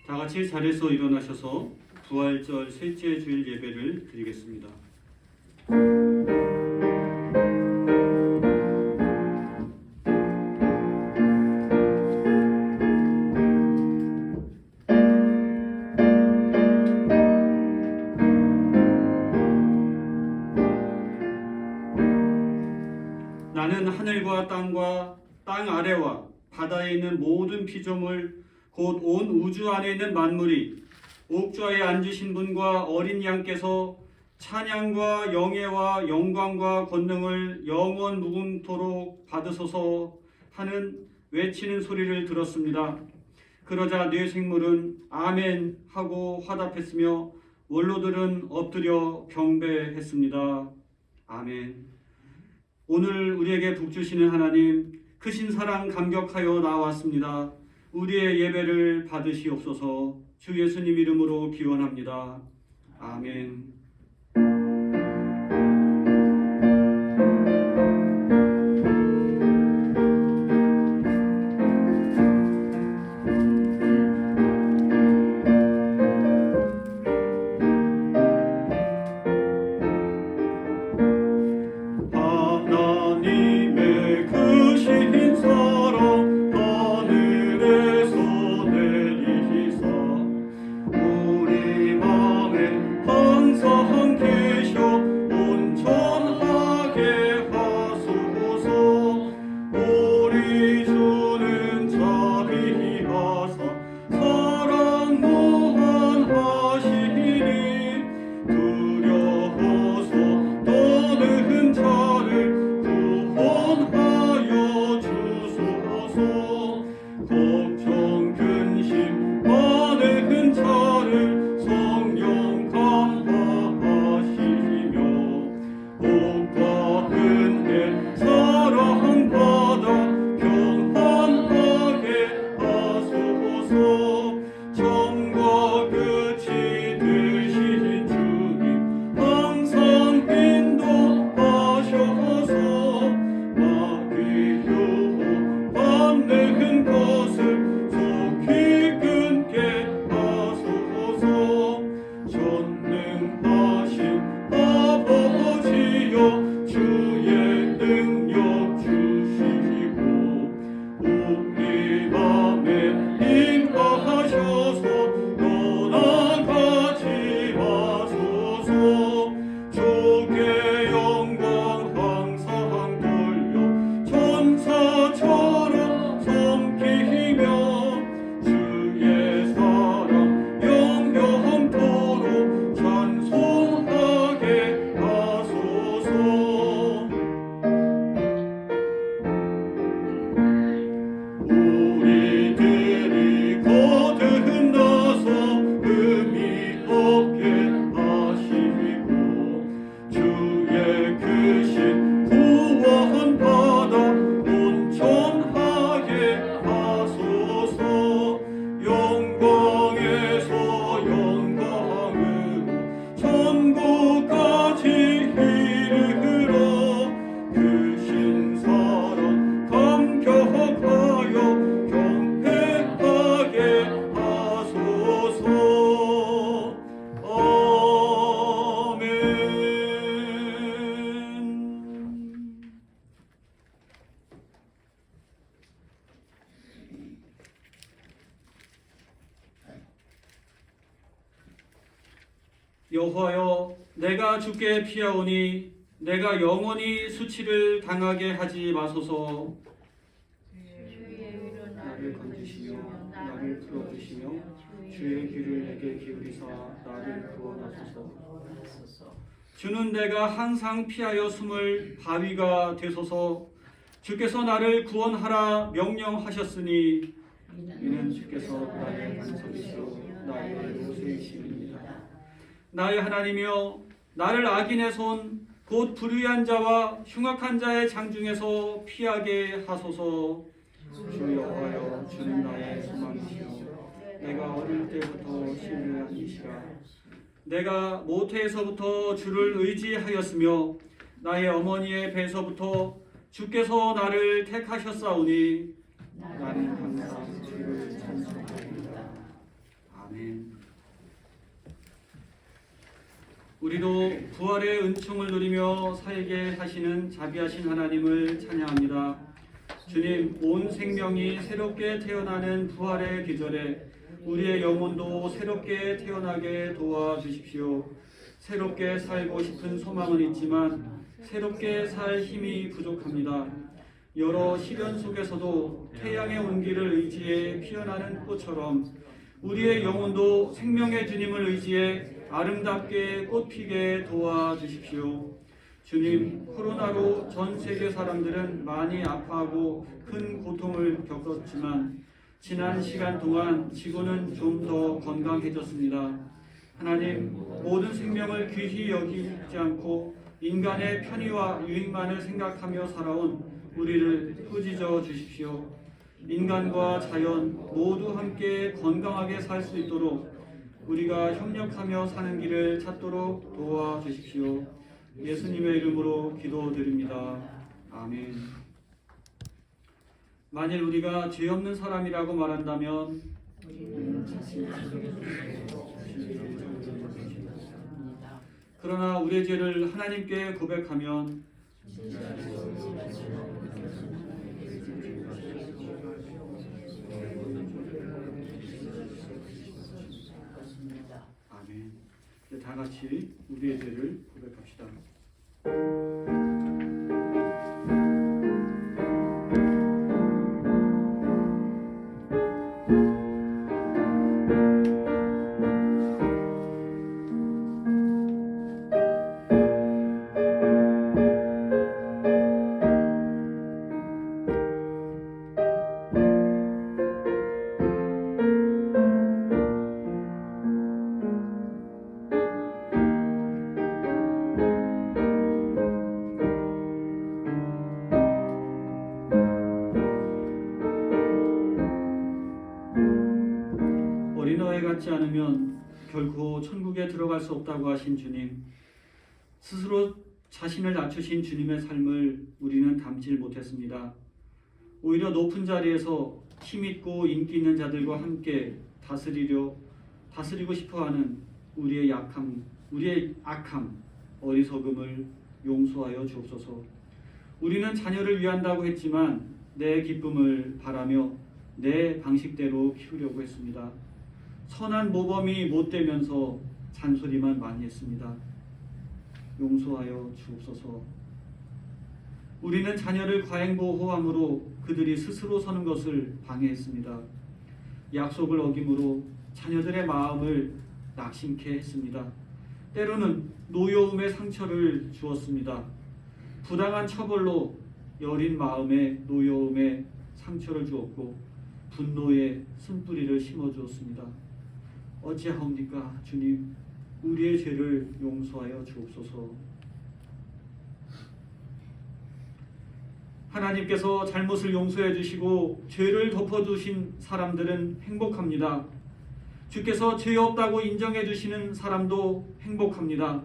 다 같이 자리에서 일어나셔서 부활절 셋째 주일 예배를 드리겠습니다. 나는 하늘과 땅과 땅 아래와 바다에 있는 모든 피조물 곧 온 우주 안에 있는 만물이 옥좌에 앉으신 분과 어린 양께서 찬양과 영예와 영광과 권능을 영원 무궁토록 받으소서 하는 외치는 소리를 들었습니다. 그러자 네 생물은 아멘 하고 화답했으며 원로들은 엎드려 경배했습니다. 아멘. 오늘 우리에게 복 주시는 하나님, 크신 사랑 감격하여 나왔습니다. 우리의 예배를 받으시옵소서. 주 예수님 이름으로 기원합니다. 아멘. 여호와여, 내가 주께 피하오니 내가 영원히 수치를 당하게 하지 마소서. 나를 건지시며 나를 풀어주시며 주의 귀를 내게 기울이사 나를 구원하소서. 주는 내가 항상 피하여 숨을 바위가 되소서. 주께서 나를 구원하라 명령하셨으니 이는 주께서 나의 반석이시오 나의 요새이심입니다. 나의 하나님이여, 나를 악인의 손 곧 불의한 자와 흉악한 자의 장중에서 피하게 하소서. 주 여호와여, 주는 나의 소망이시오 내가 어릴 때부터 신뢰한 이시라. 내가 모태에서부터 주를 의지하였으며 나의 어머니의 배에서부터 주께서 나를 택하셨사오니 나는 항상 주를 찬송하리이다. 우리도 부활의 은총을 누리며 살게 하시는 자비하신 하나님을 찬양합니다. 주님, 온 생명이 새롭게 태어나는 부활의 계절에 우리의 영혼도 새롭게 태어나게 도와주십시오. 새롭게 살고 싶은 소망은 있지만 새롭게 살 힘이 부족합니다. 여러 시련 속에서도 태양의 온기를 의지해 피어나는 꽃처럼 우리의 영혼도 생명의 주님을 의지해 아름답게 꽃피게 도와주십시오. 주님, 코로나로 전 세계 사람들은 많이 아파하고 큰 고통을 겪었지만 지난 시간 동안 지구는 좀 더 건강해졌습니다. 하나님, 모든 생명을 귀히 여기지 않고 인간의 편의와 유익만을 생각하며 살아온 우리를 꾸짖어 주십시오. 인간과 자연 모두 함께 건강하게 살 수 있도록 우리가 협력하며 사는 길을 찾도록 도와주십시오. 예수님의 이름으로 기도드립니다. 아멘. 만일 우리가 죄 없는 사람이라고 말한다면 그러나 우리의 죄를 하나님께 고백하면 아멘. 이제 다 같이 우리의 죄를 고백합시다. 어린아이 같지 않으면 결코 천국에 들어갈 수 없다고 하신 주님, 스스로 자신을 낮추신 주님의 삶을 우리는 담질 못했습니다. 오히려 높은 자리에서 힘있고 인기 있는 자들과 함께 다스리고 싶어하는 우리의 악함, 어리석음을 용서하여 주옵소서. 우리는 자녀를 위한다고 했지만 내 기쁨을 바라며 내 방식대로 키우려고 했습니다. 선한 모범이 못되면서 잔소리만 많이 했습니다. 용서하여 주옵소서. 우리는 자녀를 과잉보호함으로 그들이 스스로 서는 것을 방해했습니다. 약속을 어김으로 자녀들의 마음을 낙심케 했습니다. 때로는 노여움의 상처를 주었습니다. 부당한 처벌로 여린 마음에 노여움에 상처를 주었고 분노의 쓴뿌리를 심어주었습니다. 어찌하옵니까? 주님, 우리의 죄를 용서하여 주옵소서. 하나님께서 잘못을 용서해 주시고 죄를 덮어주신 사람들은 행복합니다. 주께서 죄 없다고 인정해 주시는 사람도 행복합니다.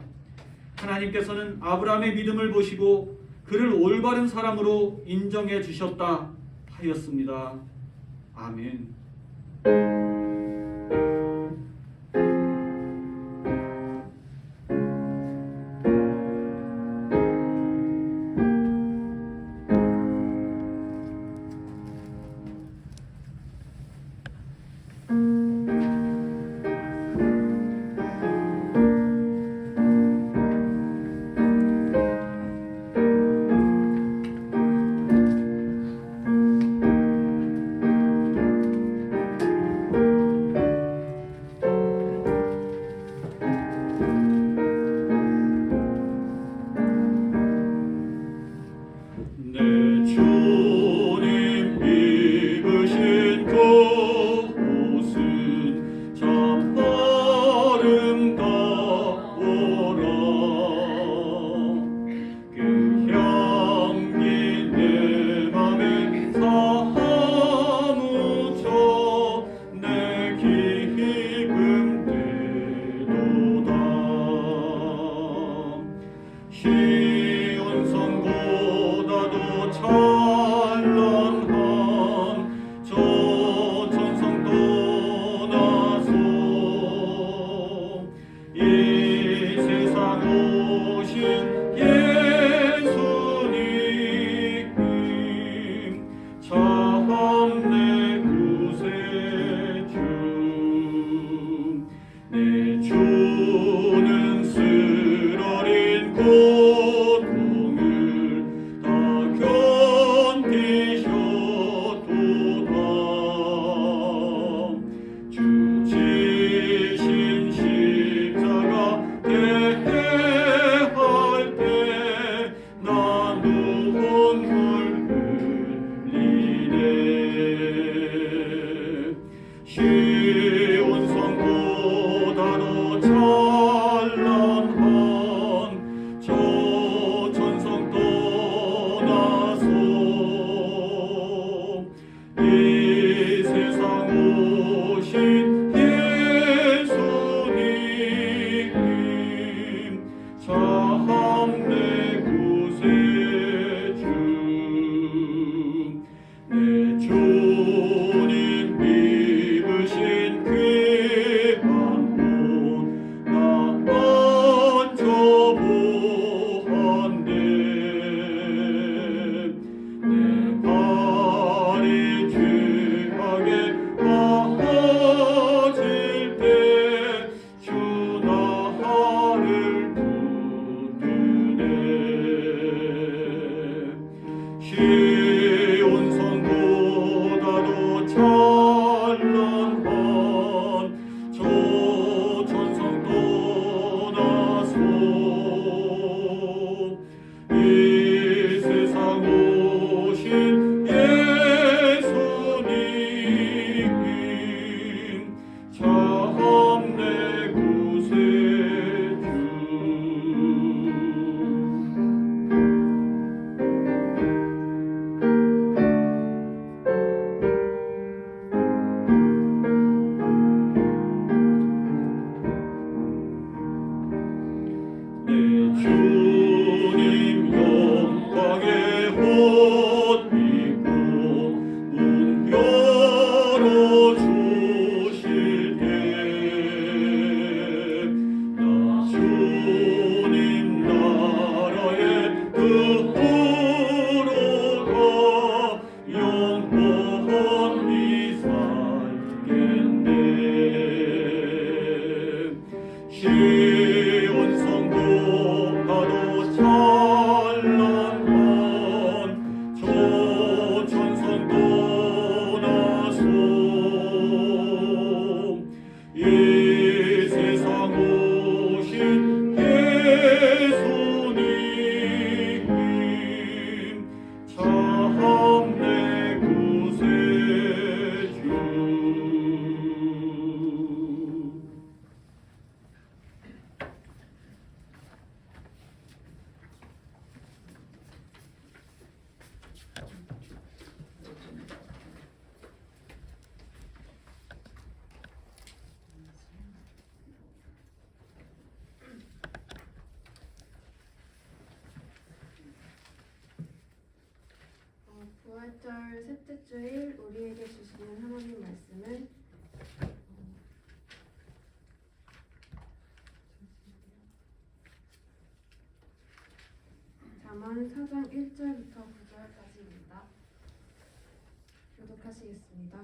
하나님께서는 아브라함의 믿음을 보시고 그를 올바른 사람으로 인정해 주셨다 하였습니다. 아멘. 이 세상 대할 때 나 눈물 흘리네. 시온 성보다도 찬란한 저 천성 떠나서 이 세상 오신 예수님 참내 구세주. 내 주님 입으신 귀한 옷 나 만져보았네. 내 발이 죄악에 빠질 때 주 나를 붙드네. 시온 성보다도 찬란한 저 천성 떠나서 이 세상 오신 예수님 참내 구세주. 내 주님 영광의 옷 입고 문 열어주실 때 나 주님 나라의 뜻으로 가 영원히 살겠네. 시온 성보다도 찬란한 저 천성 떠나서 이 세상 오신 예수님 참내 구세주. 부활절 셋째 주일 우리에게 주시는 하나님 말씀은 잠언 4장 1절부터 9절까지입니다. 교독하시겠습니다.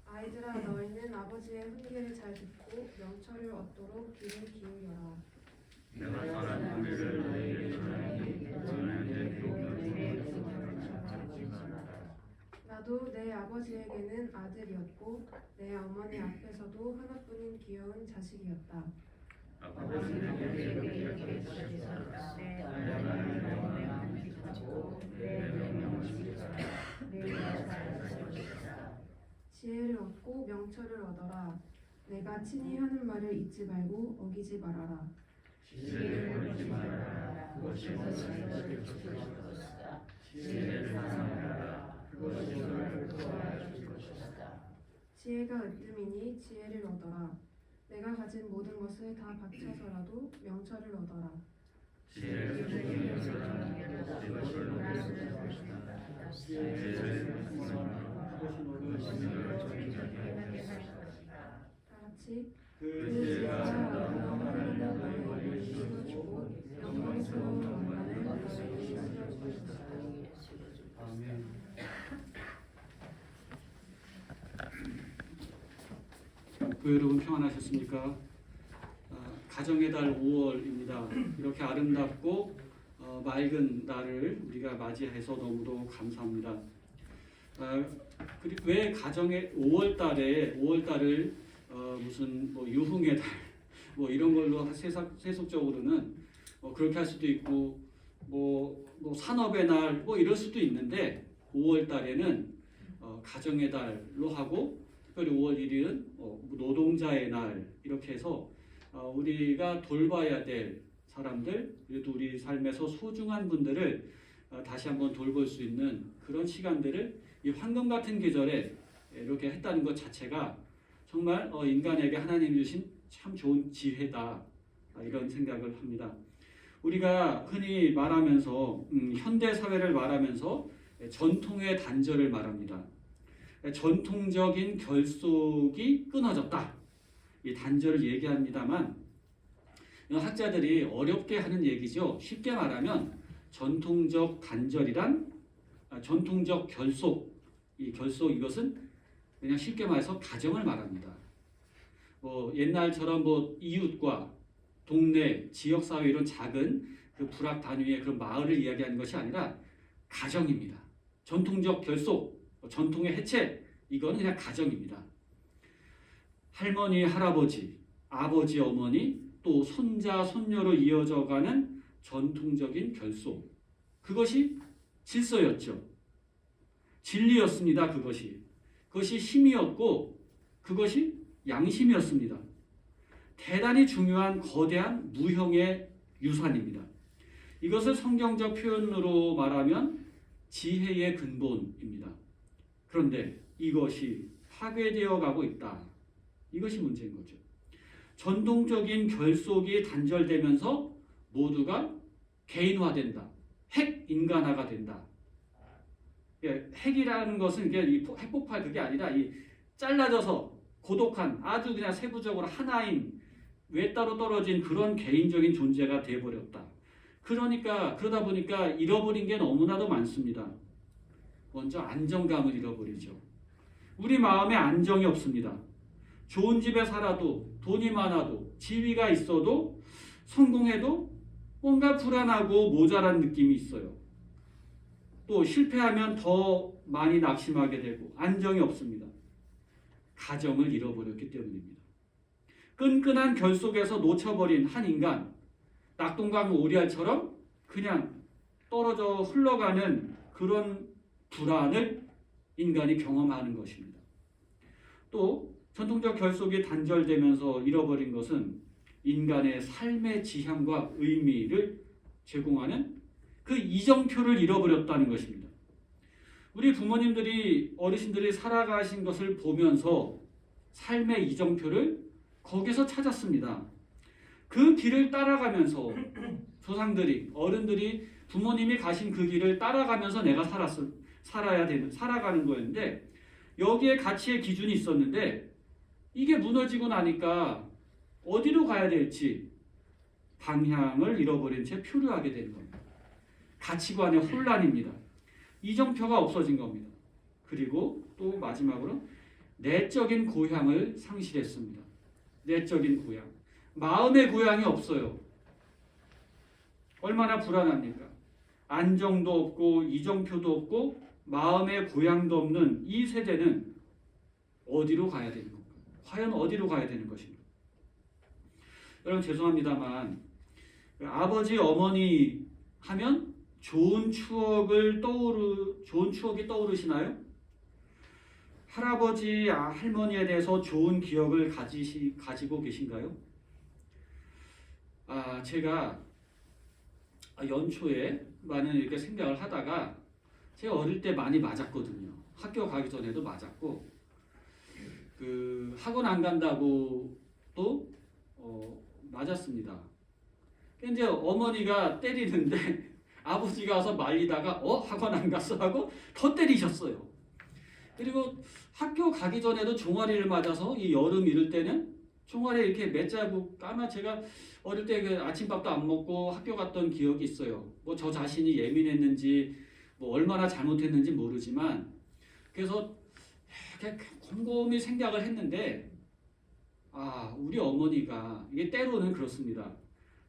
아이들아, 너희는 아버지의 훈계를 잘 듣고 명철을 얻도록 귀를 기울여라. 내가 선한 권리를 너희에게 전하니 너는 내 교훈을 듣지 말아라. 나도 내 아버지에게는 아들이었고 내 어머니 앞에서도 하나뿐인 귀여운 자식이었다. 아버지는 내게 이렇게 주셨다. 내가 너의 마음을 지키고 내 명령을 지켜라. 내가 잘할 것이다. 지혜를 얻고 명철을 얻어라. 내가 친히 하는 말을 잊지 말고 어기지 말아라. 지혜를 버리지 말아라. 그것이 너를 지킬 것이다. 지혜를 사랑하라. 그것이 너를 도와줄 것이다. 지혜가 으뜸이니 지혜를 얻어라. 내가 가진 모든 것을 다 바쳐서라도 명철을 얻어라. 지혜를 주기위해서는 그것이 너를 지킬 것이다. 지혜를 사랑하라. 그것이 너를 정직하게 할 것이다. 다 같이 그 지혜가 하나님은 너희를 씌워주고 영광스러운 영광을 너희에게 씌워주시다. 아멘. 여러분 평안하셨습니까? 가정의 달 5월입니다. 이렇게 아름답고 맑은 날을 우리가 맞이해서 너무도 감사합니다. 그리고 왜 가정의 5월달을 무슨 유흥의 달 뭐 이런 걸로 세속적으로는 그렇게 할 수도 있고 뭐 산업의 날 뭐 이럴 수도 있는데 5월 달에는 가정의 달로 하고 특별히 5월 1일은 노동자의 날 이렇게 해서 우리가 돌봐야 될 사람들 그래도 우리 삶에서 소중한 분들을 다시 한번 돌볼 수 있는 그런 시간들을 이 황금 같은 계절에 이렇게 했다는 것 자체가 정말 인간에게 하나님이 주신 참 좋은 지혜다 이런 생각을 합니다. 우리가 흔히 말하면서 현대 사회를 말하면서 전통의 단절을 말합니다. 전통적인 결속이 끊어졌다. 이 단절을 얘기합니다만 학자들이 어렵게 하는 얘기죠. 쉽게 말하면 전통적 단절이란 전통적 결속, 이 결속 이것은 그냥 쉽게 말해서 가정을 말합니다. 옛날처럼 이웃과 동네, 지역사회 이런 작은 그 불합 단위의 그런 마을을 이야기하는 것이 아니라 가정입니다. 전통적 결속, 전통의 해체 이건 그냥 가정입니다. 할머니, 할아버지, 아버지, 어머니 또 손자, 손녀로 이어져가는 전통적인 결속 그것이 질서였죠. 진리였습니다. 그것이 힘이었고 그것이 양심이었습니다. 대단히 중요한 거대한 무형의 유산입니다. 이것을 성경적 표현으로 말하면 지혜의 근본입니다. 그런데 이것이 파괴되어 가고 있다. 이것이 문제인 거죠. 전통적인 결속이 단절되면서 모두가 개인화된다. 핵인간화가 된다. 핵이라는 것은 이 핵폭발 그게 아니라 이 잘라져서 고독한 아주 그냥 세부적으로 하나인 외따로 떨어진 그런 개인적인 존재가 되어버렸다. 그러다 보니까 잃어버린 게 너무나도 많습니다. 먼저 안정감을 잃어버리죠. 우리 마음에 안정이 없습니다. 좋은 집에 살아도 돈이 많아도 지위가 있어도 성공해도 뭔가 불안하고 모자란 느낌이 있어요. 또 실패하면 더 많이 낙심하게 되고 안정이 없습니다. 가정을 잃어버렸기 때문입니다. 끈끈한 결속에서 놓쳐버린 한 인간, 낙동강 오리알처럼 그냥 떨어져 흘러가는 그런 불안을 인간이 경험하는 것입니다. 또 전통적 결속이 단절되면서 잃어버린 것은 인간의 삶의 지향과 의미를 제공하는 그 이정표를 잃어버렸다는 것입니다. 우리 부모님들이 어르신들이 살아가신 것을 보면서 삶의 이정표를 거기서 찾았습니다. 그 길을 따라가면서 조상들이 어른들이 부모님이 가신 그 길을 따라가면서 내가 살아가는 거였는데 여기에 가치의 기준이 있었는데 이게 무너지고 나니까 어디로 가야 될지 방향을 잃어버린 채 표류하게 되는 겁니다. 가치관의 혼란입니다. 이정표가 없어진 겁니다. 그리고 또 마지막으로 내적인 고향을 상실했습니다. 내적인 고향. 마음의 고향이 없어요. 얼마나 불안합니까? 안정도 없고 이정표도 없고 마음의 고향도 없는 이 세대는 어디로 가야 되는 건가? 과연 어디로 가야 되는 것인가? 여러분 죄송합니다만 아버지 어머니 하면 좋은 추억이 떠오르시나요? 할아버지 할머니에 대해서 좋은 기억을 가지고 계신가요? 제가 연초에 많은 이렇게 생각을 하다가 제가 어릴 때 많이 맞았거든요. 학교 가기 전에도 맞았고 학원 안 간다고 또 맞았습니다. 근데 어머니가 때리는데 아버지가 와서 말리다가 학원 안 갔어 하고 더 때리셨어요. 그리고 학교 가기 전에도 종아리를 맞아서 이 여름 이럴 때는 종아리에 이렇게 몇 자국 아마 제가 어릴 때 그 아침밥도 안 먹고 학교 갔던 기억이 있어요. 저 자신이 예민했는지 얼마나 잘못했는지 모르지만 그래서 이렇게 곰곰이 생각을 했는데 우리 어머니가 이게 때로는 그렇습니다.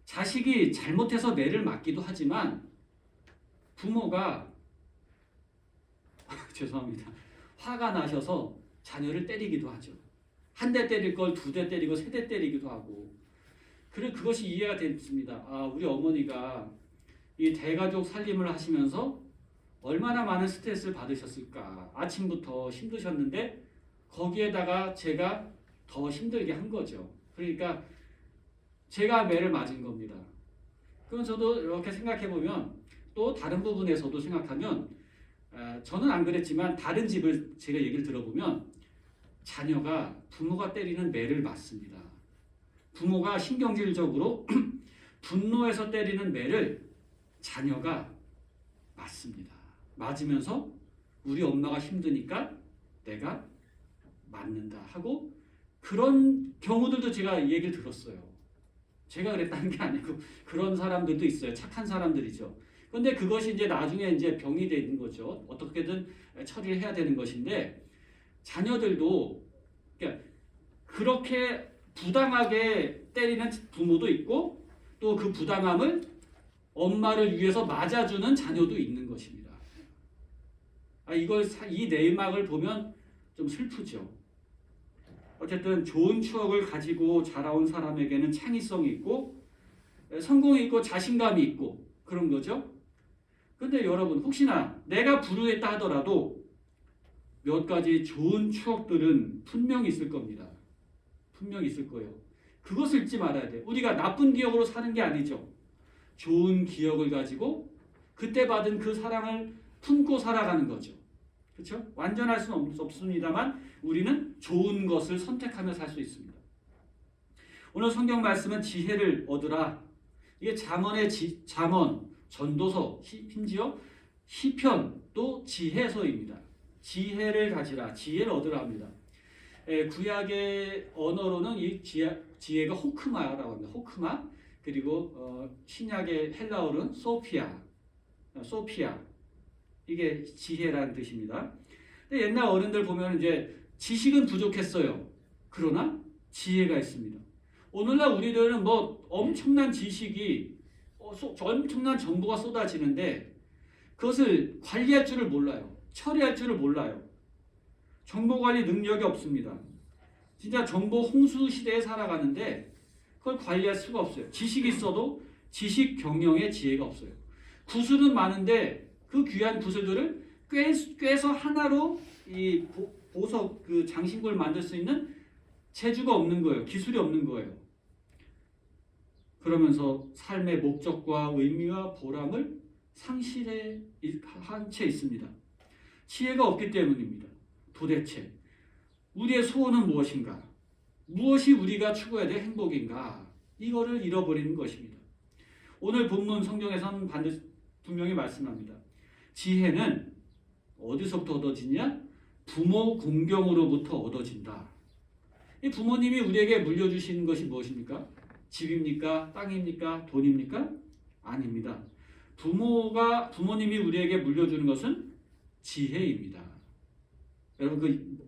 자식이 잘못해서 매를 맞기도 하지만 부모가 죄송합니다. 화가 나셔서 자녀를 때리기도 하죠. 한 대 때릴 걸 두 대 때리고 세 대 때리기도 하고 그것이 이해가 됐습니다. 우리 어머니가 이 대가족 살림을 하시면서 얼마나 많은 스트레스를 받으셨을까. 아침부터 힘드셨는데 거기에다가 제가 더 힘들게 한 거죠. 그러니까 제가 매를 맞은 겁니다. 그럼 저도 이렇게 생각해 보면 또 다른 부분에서도 생각하면 저는 안 그랬지만 다른 집을 제가 얘기를 들어보면 자녀가 부모가 때리는 매를 맞습니다. 부모가 신경질적으로 분노해서 때리는 매를 자녀가 맞습니다. 맞으면서 우리 엄마가 힘드니까 내가 맞는다 하고 그런 경우들도 제가 얘기를 들었어요. 제가 그랬다는 게 아니고 그런 사람들도 있어요. 착한 사람들이죠. 근데 그것이 이제 나중에 이제 병이 되는 거죠. 어떻게든 처리를 해야 되는 것인데 자녀들도 그러니까 그렇게 부당하게 때리는 부모도 있고 또 그 부당함을 엄마를 위해서 맞아주는 자녀도 있는 것입니다. 이 내막을 보면 좀 슬프죠. 어쨌든 좋은 추억을 가지고 자라온 사람에게는 창의성이 있고 성공이 있고 자신감이 있고 그런 거죠. 근데 여러분 혹시나 내가 불우했다 하더라도 몇 가지 좋은 추억들은 분명히 있을 겁니다. 분명히 있을 거예요. 그것을 잊지 말아야 돼요. 우리가 나쁜 기억으로 사는 게 아니죠. 좋은 기억을 가지고 그때 받은 그 사랑을 품고 살아가는 거죠. 그렇죠? 완전할 수는 없습니다만 우리는 좋은 것을 선택하며 살 수 있습니다. 오늘 성경 말씀은 지혜를 얻으라. 이게 잠언의 잠언, 전도서, 심지어 시편도 지혜서입니다. 지혜를 가지라, 지혜를 얻으라 합니다. 구약의 언어로는 이 지혜가 호크마라고 합니다. 호크마. 그리고 신약의 헬라어로는 소피아. 이게 지혜라는 뜻입니다. 근데 옛날 어른들 보면 이제 지식은 부족했어요. 그러나 지혜가 있습니다. 오늘날 우리들은 뭐 엄청난 지식이 엄청난 정보가 쏟아지는데 그것을 관리할 줄을 몰라요. 처리할 줄을 몰라요. 정보 관리 능력이 없습니다. 진짜 정보 홍수 시대에 살아가는데 그걸 관리할 수가 없어요. 지식이 있어도 지식 경영의 지혜가 없어요. 구슬은 많은데 그 귀한 구슬들을 꿰서 하나로 이 보석 그 장신구를 만들 수 있는 재주가 없는 거예요. 기술이 없는 거예요. 그러면서 삶의 목적과 의미와 보람을 상실해 한 채 있습니다. 지혜가 없기 때문입니다. 도대체 우리의 소원은 무엇인가? 무엇이 우리가 추구해야 될 행복인가? 이거를 잃어버리는 것입니다. 오늘 본문 성경에서는 반드시 분명히 말씀합니다. 지혜는 어디서부터 얻어지냐? 부모 공경으로부터 얻어진다. 이 부모님이 우리에게 물려주시는 것이 무엇입니까? 집입니까? 땅입니까? 돈입니까? 아닙니다. 부모님이 우리에게 물려주는 것은 지혜입니다. 여러분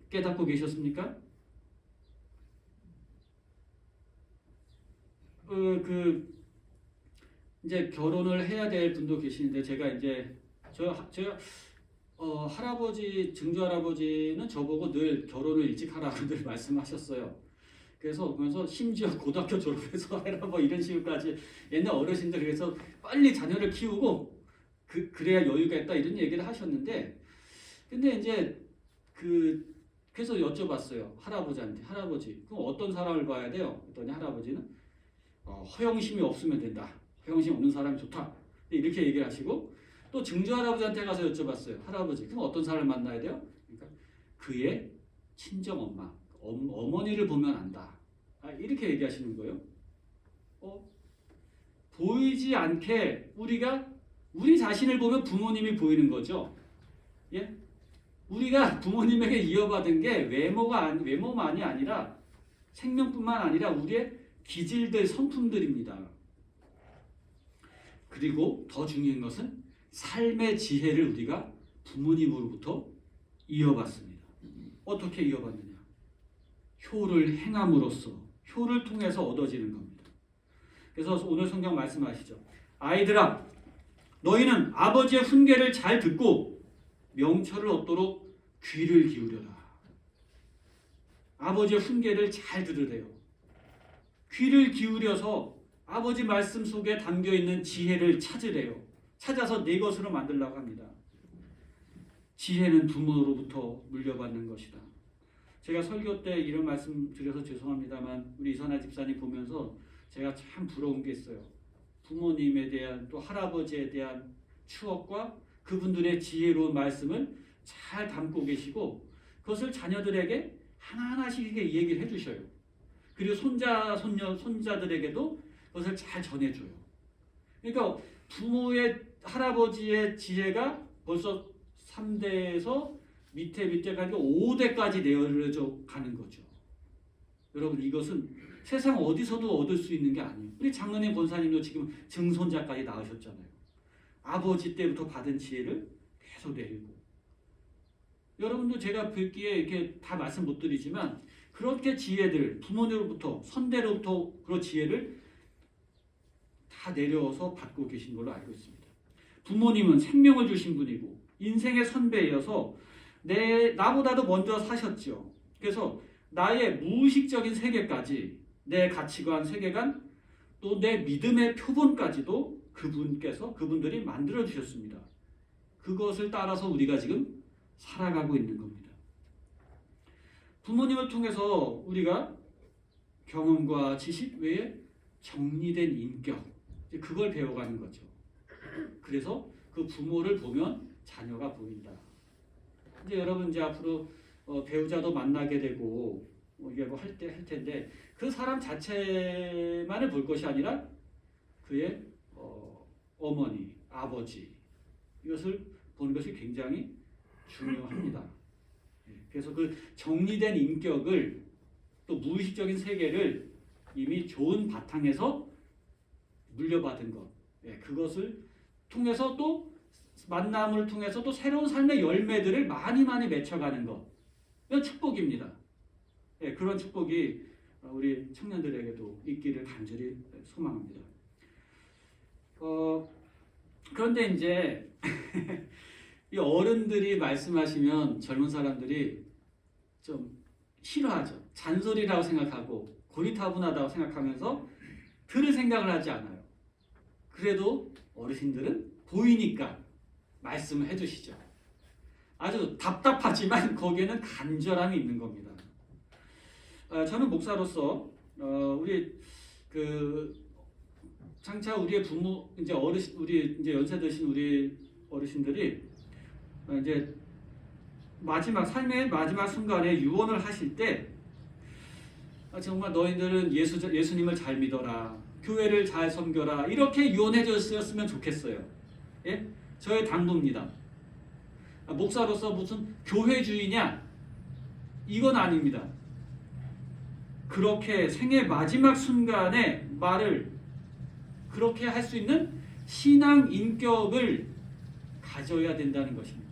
깨닫고 계셨습니까? 이제 결혼을 해야 될 분도 계시는데 제가 이제 할아버지 증조 할아버지는 저보고 늘 결혼을 일찍 하라고 늘 말씀하셨어요. 그래서 심지어 고등학교 졸업해서 해라 뭐 이런 식으로까지 옛날 어르신들 그래서 빨리 자녀를 키우고 그래야 여유가 있다 이런 얘기를 하셨는데 근데 이제 그래서 여쭤봤어요. 할아버지한테 할아버지 그럼 어떤 사람을 봐야 돼요? 그랬더니 할아버지는 허영심이 없으면 된다. 허영심 없는 사람이 좋다. 이렇게 얘기를 하시고 또 증조 할아버지한테 가서 여쭤봤어요. 할아버지 그럼 어떤 사람을 만나야 돼요? 그러니까 그의 친정 엄마 어머니를 보면 안다. 이렇게 얘기하시는 거예요. 보이지 않게 우리 자신을 보면 부모님이 보이는 거죠. 예? 우리가 부모님에게 이어받은 게 외모만이 아니라 생명뿐만 아니라 우리의 기질들, 성품들입니다. 그리고 더 중요한 것은 삶의 지혜를 우리가 부모님으로부터 이어받습니다. 어떻게 이어받느냐? 효를 행함으로써 효를 통해서 얻어지는 겁니다. 그래서 오늘 성경 말씀하시죠. 아이들아 너희는 아버지의 훈계를 잘 듣고 명철을 얻도록 귀를 기울여라. 아버지의 훈계를 잘 들으래요. 귀를 기울여서 아버지 말씀 속에 담겨 있는 지혜를 찾으래요. 찾아서 내 것으로 만들려고 합니다. 지혜는 부모로부터 물려받는 것이다. 제가 설교 때 이런 말씀 드려서 죄송합니다만 우리 이선아 집사님 보면서 제가 참 부러운 게 있어요. 부모님에 대한 또 할아버지에 대한 추억과 그분들의 지혜로운 말씀을 잘 담고 계시고 그것을 자녀들에게 하나하나씩 이렇게 얘기를 해주셔요. 그리고 손자, 손녀, 손자들에게도 그것을 잘 전해줘요. 그러니까 부모의 할아버지의 지혜가 벌써 3대에서 밑에까지 5대까지 내려져 가는 거죠. 여러분 이것은 세상 어디서도 얻을 수 있는 게 아니에요. 우리 장로님 권사님도 지금 증손자까지 낳으셨잖아요. 아버지 때부터 받은 지혜를 계속 내리고 여러분도 제가 뵙기에 이렇게 다 말씀 못 드리지만 그렇게 지혜들 부모님으로부터 선대로부터 그런 지혜를 다 내려서 받고 계신 걸로 알고 있습니다. 부모님은 생명을 주신 분이고 인생의 선배이어서 나보다도 먼저 사셨죠. 그래서 나의 무의식적인 세계까지 내 가치관, 세계관 또 내 믿음의 표본까지도 그분들이 만들어 주셨습니다. 그것을 따라서 우리가 지금 살아가고 있는 겁니다. 부모님을 통해서 우리가 경험과 지식 외에 정리된 인격 그걸 배워가는 거죠. 그래서 그 부모를 보면 자녀가 보인다. 이제 여러분 이제 앞으로 배우자도 만나게 되고 이게 뭐 할 텐데 그 사람 자체만을 볼 것이 아니라 그의 어머니, 아버지 이것을 보는 것이 굉장히 중요합니다. 그래서 그 정리된 인격을 또 무의식적인 세계를 이미 좋은 바탕에서 물려받은 것, 그것을 통해서 또 만남을 통해서 또 새로운 삶의 열매들을 많이 맺혀가는 것, 이건 축복입니다. 그런 축복이 우리 청년들에게도 있기를 간절히 소망합니다. 그런데 이제 이 어른들이 말씀하시면 젊은 사람들이 좀 싫어하죠. 잔소리라고 생각하고 고리타분하다고 생각하면서 들을 생각을 하지 않아요. 그래도 어르신들은 보이니까 말씀을 해주시죠. 아주 답답하지만 거기에는 간절함이 있는 겁니다. 저는 목사로서 우리 장차 우리의 부모 이제 어르신 우리 이제 연세 드신 우리 어르신들이 이제 삶의 마지막 순간에 유언을 하실 때 정말 너희들은 예수님을 잘 믿어라, 교회를 잘 섬겨라 이렇게 유언해 줬으면 좋겠어요. 예? 저의 당부입니다. 목사로서 무슨 교회주의냐? 이건 아닙니다. 그렇게 생애 마지막 순간에 말을 그렇게 할 수 있는 신앙 인격을 가져야 된다는 것입니다.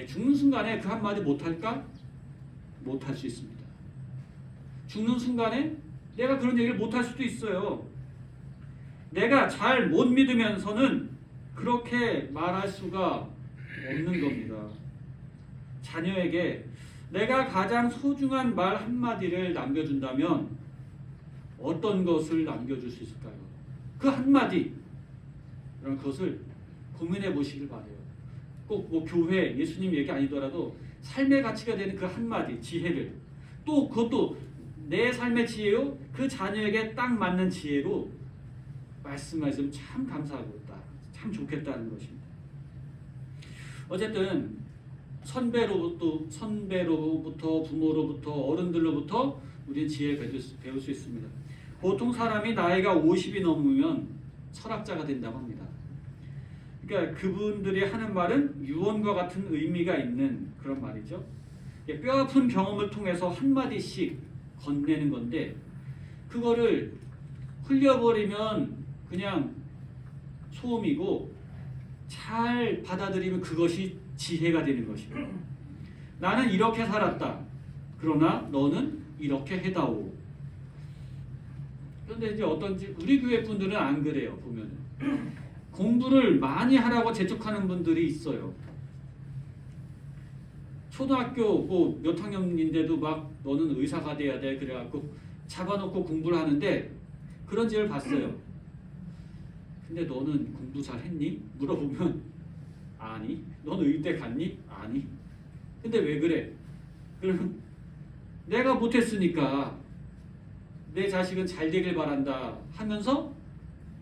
죽는 순간에 그 한마디 못할까? 못할 수 있습니다. 죽는 순간에 내가 그런 얘기를 못할 수도 있어요. 내가 잘 못 믿으면서는 그렇게 말할 수가 없는 겁니다. 자녀에게 내가 가장 소중한 말 한마디를 남겨준다면 어떤 것을 남겨줄 수 있을까요? 그 한마디 그런 것을 고민해 보시길 바라요. 꼭 뭐 교회, 예수님 얘기 아니더라도 삶의 가치가 되는 그 한마디 지혜를 또 그것도 내 삶의 지혜요 그 자녀에게 딱 맞는 지혜로 말씀하시면 참 감사하겠다, 참 좋겠다는 것입니다. 어쨌든 선배로부터 부모로부터 어른들로부터 우리는 지혜를 배울 수 있습니다. 보통 사람이 나이가 50이 넘으면 철학자가 된다고 합니다. 그러니까 그분들이 하는 말은 유언과 같은 의미가 있는 그런 말이죠. 뼈아픈 경험을 통해서 한마디씩 건네는 건데 그거를 흘려버리면 그냥 소음이고 잘 받아들이면 그것이 지혜가 되는 것입니다. 나는 이렇게 살았다. 그러나 너는 이렇게 해다오. 그런데 이제 어떤지 우리 교회 분들은 안 그래요. 보면은 공부를 많이 하라고 재촉하는 분들이 있어요. 초등학교 뭐 몇 학년인데도 막 너는 의사가 돼야 돼. 그래갖고 잡아놓고 공부를 하는데 그런 집을 봤어요. 근데 너는 공부 잘했니? 물어보면 아니. 너는 의대 갔니? 아니. 근데 왜 그래? 그러면 내가 못했으니까 내 자식은 잘 되길 바란다 하면서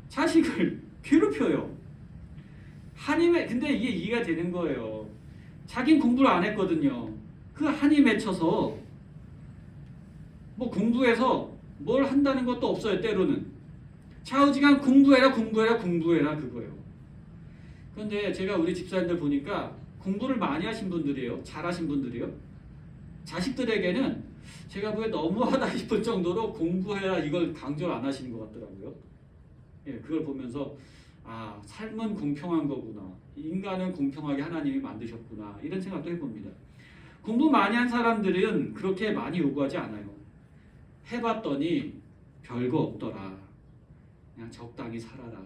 자식을 괴롭혀요. 근데 이게 이해가 되는 거예요. 자긴 공부를 안 했거든요. 그 한이 맺혀서 뭐 공부해서 뭘 한다는 것도 없어요. 때로는 좌우지간 공부해라 그거예요. 그런데 제가 우리 집사님들 보니까 공부를 많이 하신 분들이에요. 잘하신 분들이요. 자식들에게는 제가 보기에 너무하다 싶을 정도로 공부해라 이걸 강조를 안 하시는 것 같더라고요. 예, 그걸 보면서 아, 삶은 공평한 거구나. 인간은 공평하게 하나님이 만드셨구나. 이런 생각도 해봅니다. 공부 많이 한 사람들은 그렇게 많이 요구하지 않아요. 해봤더니 별거 없더라. 그냥 적당히 살아라.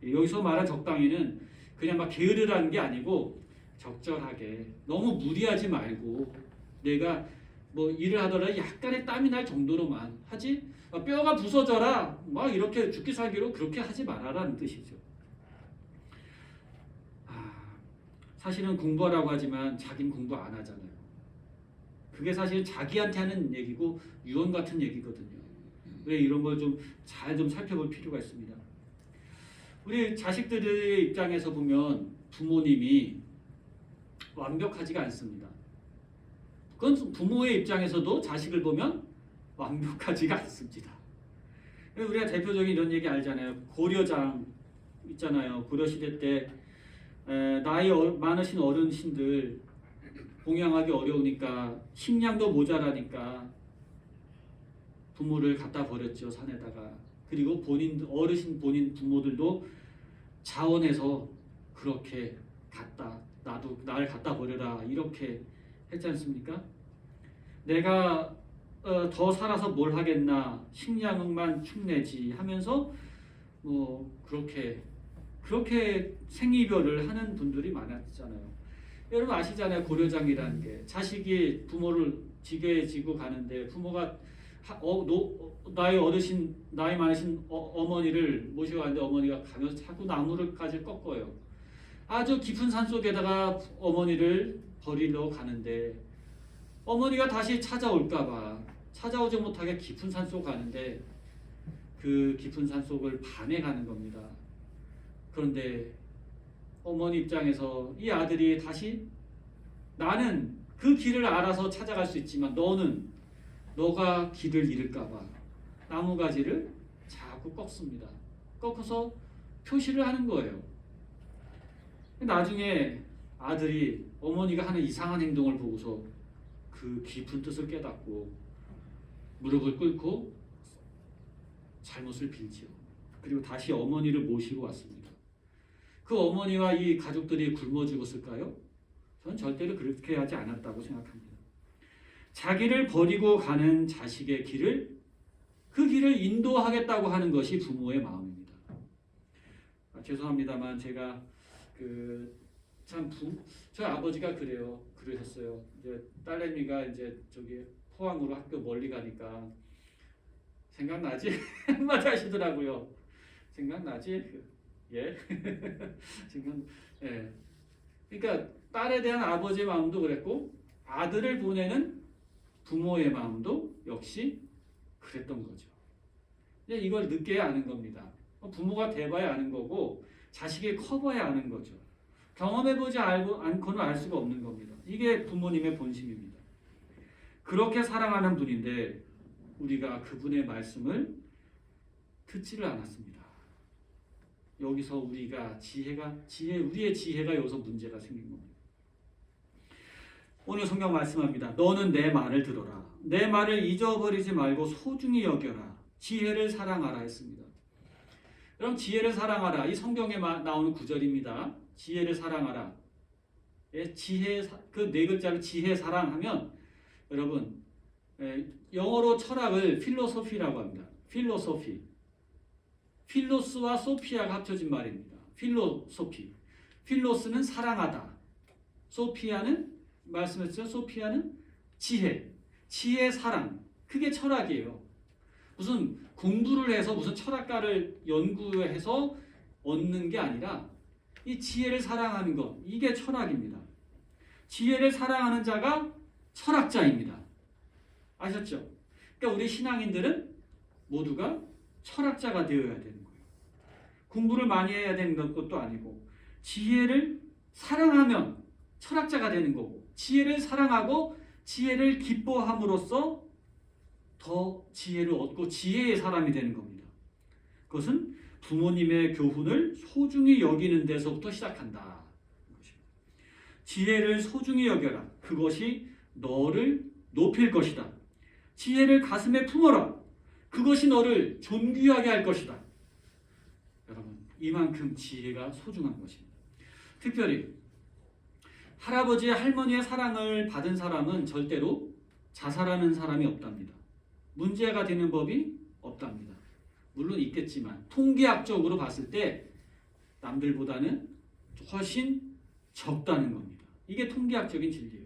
여기서 말한 적당히는 그냥 막 게으르라는 게 아니고 적절하게 너무 무리하지 말고 내가 뭐 일을 하더라도 약간의 땀이 날 정도로만 하지 뼈가 부서져라 막 이렇게 죽기 살기로 그렇게 하지 말아라는 뜻이죠. 사실은 공부하라고 하지만 자기는 공부 안 하잖아요. 그게 사실 자기한테 하는 얘기고 유언 같은 얘기거든요. 왜 이런 걸 좀 잘 좀 살펴볼 필요가 있습니다. 우리 자식들의 입장에서 보면 부모님이 완벽하지가 않습니다. 그건 부모의 입장에서도 자식을 보면 완벽하지가 않습니다. 우리가 대표적인 이런 얘기 알잖아요. 고려장 있잖아요. 고려시대 때 나이 많으신 어르신들 봉양하기 어려우니까 식량도 모자라니까 부모를 갖다 버렸죠. 산에다가. 그리고 어르신 본인 부모들도 자원해서 그렇게 나를 갖다 버려라 이렇게 했지 않습니까? 내가 더 살아서 뭘 하겠나 식량만 축내지 하면서 뭐 그렇게 생이별을 하는 분들이 많았잖아요. 여러분 아시잖아요. 고려장이라는 게 자식이 부모를 지게 지고 가는데 부모가 나이 많으신 어머니를 모시고 가는데 어머니가 가면서 자꾸 나무를까지 꺾어요. 아주 깊은 산 속에다가 어머니를 버리러 가는데 어머니가 다시 찾아올까봐 찾아오지 못하게 깊은 산 속 가는데 그 깊은 산 속을 반해 가는 겁니다. 그런데 어머니 입장에서 이 아들이 다시 나는 그 길을 알아서 찾아갈 수 있지만 너가 길을 잃을까봐 나무가지를 자꾸 꺾습니다. 꺾어서 표시를 하는 거예요. 나중에 아들이 어머니가 하는 이상한 행동을 보고서 그 깊은 뜻을 깨닫고 무릎을 꿇고 잘못을 빌지요. 그리고 다시 어머니를 모시고 왔습니다. 그 어머니와 이 가족들이 굶어 죽었을까요? 저는 절대로 그렇게 하지 않았다고 생각합니다. 자기를 버리고 가는 자식의 그 길을 인도하겠다고 하는 것이 부모의 마음입니다. 죄송합니다만 제가 저희 아버지가 그러셨어요. 이제 딸내미가 이제 저기 포항으로 학교 멀리 가니까 생각나지? 한마디 하시더라고요. 생각나지? 예. 예. 그러니까 딸에 대한 아버지의 마음도 그랬고 아들을 보내는 부모의 마음도 역시 그랬던 거죠. 이걸 늦게 아는 겁니다. 부모가 돼봐야 아는 거고 자식이 커봐야 아는 거죠. 경험해보지 않고는 알 수가 없는 겁니다. 이게 부모님의 본심입니다. 그렇게 사랑하는 분인데 우리가 그분의 말씀을 듣지를 않았습니다. 여기서 우리의 지혜가 여기서 문제가 생긴 겁니다. 오늘 성경 말씀합니다. 너는 내 말을 들어라. 내 말을 잊어버리지 말고 소중히 여겨라. 지혜를 사랑하라 했습니다. 그럼 지혜를 사랑하라. 이 성경에 나오는 구절입니다. 지혜를 사랑하라. 예, 그 네 글자를 지혜 사랑하면 여러분 영어로 철학을 필로소피라고 합니다. 필로소피. 필로스와 소피아가 합쳐진 말입니다. 필로소피. 필로스는 사랑하다. 소피아는 말씀했죠. 소피아는 지혜. 지혜 사랑. 그게 철학이에요. 무슨 공부를 해서 무슨 철학가를 연구해서 얻는 게 아니라 이 지혜를 사랑하는 것, 이게 철학입니다. 지혜를 사랑하는 자가 철학자입니다. 아셨죠? 그러니까 우리 신앙인들은 모두가 철학자가 되어야 되는 거예요. 공부를 많이 해야 되는 것도 아니고 지혜를 사랑하면 철학자가 되는 거고 지혜를 사랑하고 지혜를 기뻐함으로써 더 지혜를 얻고 지혜의 사람이 되는 겁니다. 그것은 부모님의 교훈을 소중히 여기는 데서부터 시작한다. 지혜를 소중히 여겨라. 그것이 너를 높일 것이다. 지혜를 가슴에 품어라. 그것이 너를 존귀하게 할 것이다. 여러분, 이만큼 지혜가 소중한 것입니다. 특별히 할아버지의 할머니의 사랑을 받은 사람은 절대로 자살하는 사람이 없답니다. 문제가 되는 법이 없답니다. 물론 있겠지만 통계학적으로 봤을 때 남들보다는 훨씬 적다는 겁니다. 이게 통계학적인 진리예요.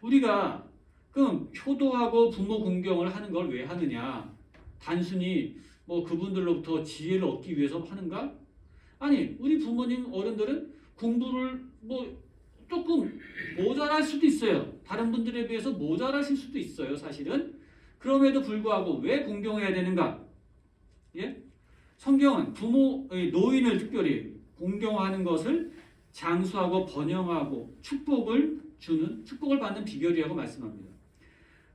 우리가 그럼 효도하고 부모 공경을 하는 걸 왜 하느냐? 단순히 뭐 그분들로부터 지혜를 얻기 위해서 하는가? 아니, 우리 부모님 어른들은 공부를 뭐 조금 모자랄 수도 있어요. 다른 분들에 비해서 모자라실 수도 있어요, 사실은. 그럼에도 불구하고 왜 공경해야 되는가? 예? 성경은 노인을 특별히 공경하는 것을 장수하고 번영하고 축복을 받는 비결이라고 말씀합니다.